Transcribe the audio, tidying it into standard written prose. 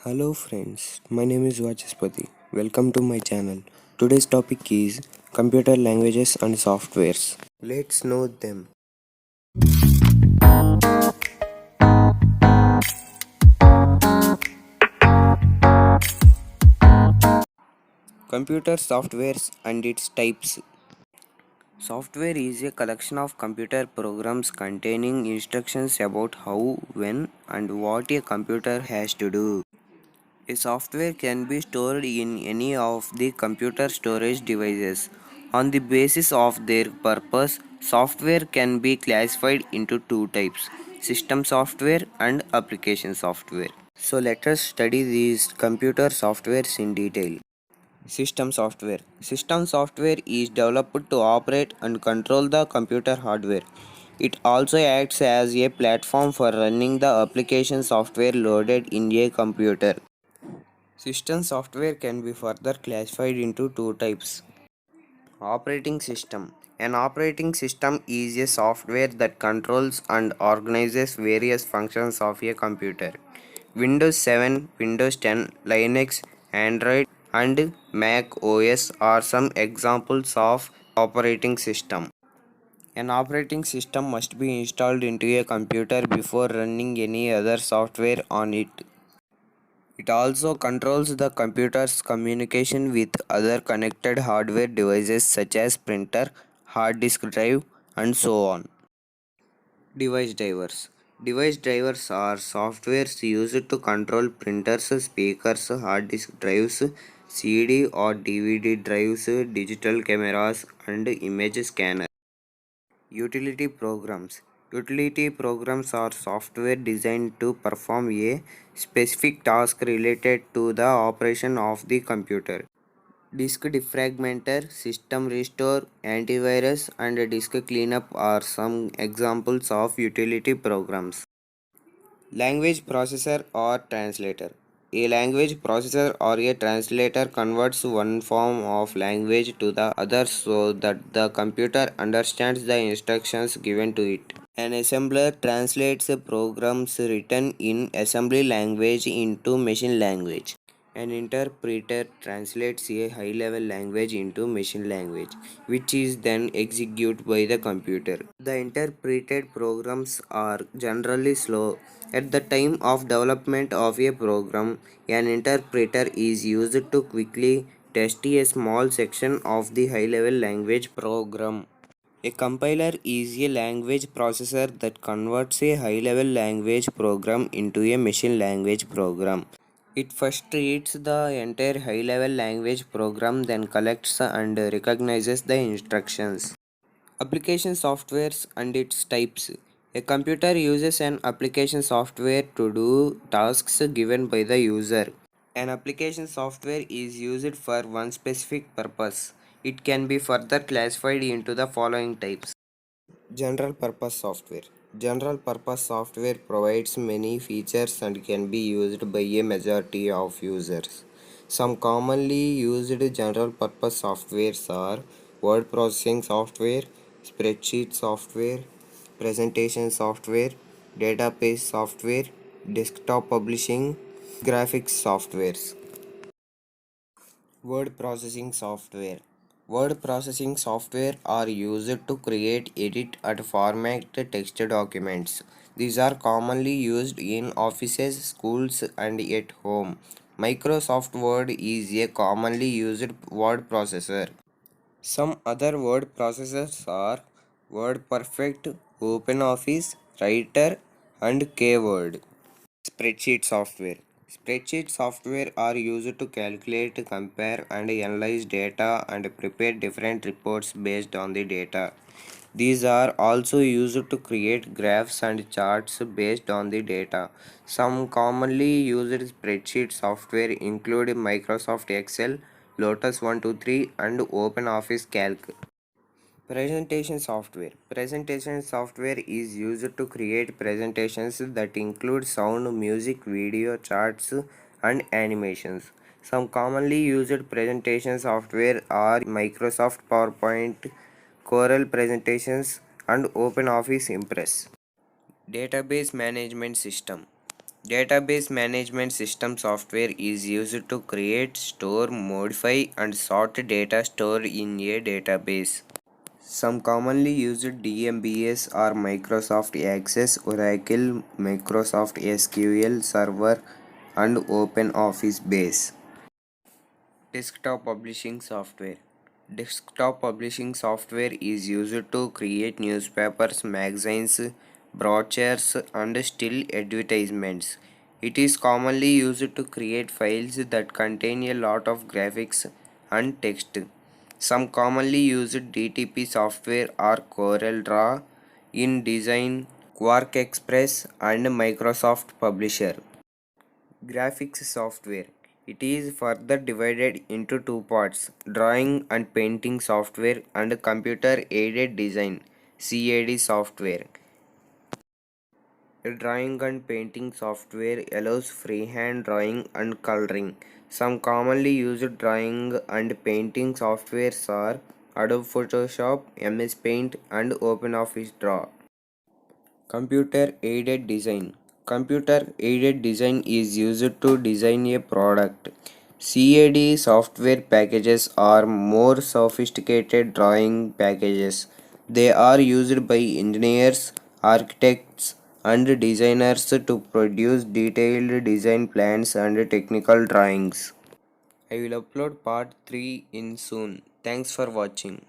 Hello friends, my name is Vachaspati. Welcome to my channel. Today's topic is computer languages and softwares. Let's know them. Computer softwares and its types. Software is a collection of computer programs containing instructions about how, when, and what a computer has to do. A software can be stored in any of the computer storage devices. On the basis of their purpose, software can be classified into two types: system software and application software. So, let us study these computer softwares in detail. System software. System software is developed to operate and control the computer hardware. It also acts as a platform for running the application software loaded in a computer. System software can be further classified into two types. Operating system. An operating system is a software that controls and organizes various functions of a computer. Windows 7, Windows 10, Linux, Android, and Mac OS are some examples of operating system. An operating system must be installed into a computer before running any other software on it. It also controls the computer's communication with other connected hardware devices such as printer, hard disk drive, and so on. Device drivers. Device drivers are softwares used to control printers, speakers, hard disk drives, CD or DVD drives, digital cameras, and image scanners. Utility programs. Utility programs are software designed to perform a specific task related to the operation of the computer. Disk defragmenter, system restore, antivirus, and disk cleanup are some examples of utility programs. Language processor or translator. A language processor or a translator converts one form of language to the other so that the computer understands the instructions given to it. An assembler translates programs written in assembly language into machine language. An interpreter translates a high level language into machine language, which is then executed by the computer. The interpreted programs are generally slow. At the time of development of a program, an interpreter is used to quickly test a small section of the high level language program. A compiler is a language processor that converts a high level language program into a machine language program. It first reads the entire high level language program, then collects and recognizes the instructions. Application softwares and its types. A computer uses an application software to do tasks given by the user. An application software is used for one specific purpose. It can be further classified into the following types. General purpose software. General purpose software provides many features and can be used by a majority of users. Some commonly used general purpose softwares are word processing software, spreadsheet software, presentation software, database software, desktop publishing, graphics softwares. Word processing software. Word processing software are used to create, edit, and format text documents. These are commonly used in offices, schools, and at home. Microsoft Word is a commonly used word processor. Some other word processors are WordPerfect, OpenOffice, Writer, and KWord. Spreadsheet software. Spreadsheet software are used to calculate, compare, and analyze data and prepare different reports based on the data. These are also used to create graphs and charts based on the data. Some commonly used spreadsheet software include Microsoft Excel, Lotus 123, and OpenOffice Calc. Presentation software. Presentation software is used to create presentations that include sound, music, video, charts, and animations. Some commonly used presentation software are Microsoft PowerPoint, Corel Presentations, and OpenOffice Impress. Database management system. Database management system software is used to create, store, modify, and sort data stored in a database. Some commonly used DMBS are Microsoft Access, Oracle, Microsoft SQL Server, and OpenOffice Base. Desktop publishing software. Desktop publishing software is used to create newspapers, magazines, brochures, and still advertisements. It is commonly used to create files that contain a lot of graphics and text. Some commonly used DTP software are CorelDRAW, InDesign, Quark Express, and Microsoft Publisher. Graphics software. It is further divided into two parts: drawing and painting software and computer aided design (CAD) software. Drawing and painting software allows freehand drawing and coloring. Some commonly used drawing and painting softwares are Adobe Photoshop, MS Paint, and OpenOffice Draw. Computer aided design. Computer aided design is used to design a product. CAD software packages are more sophisticated drawing packages. They are used by engineers, architects, and designers to produce detailed design plans and technical drawings. I will upload part 3 in soon. Thanks for watching.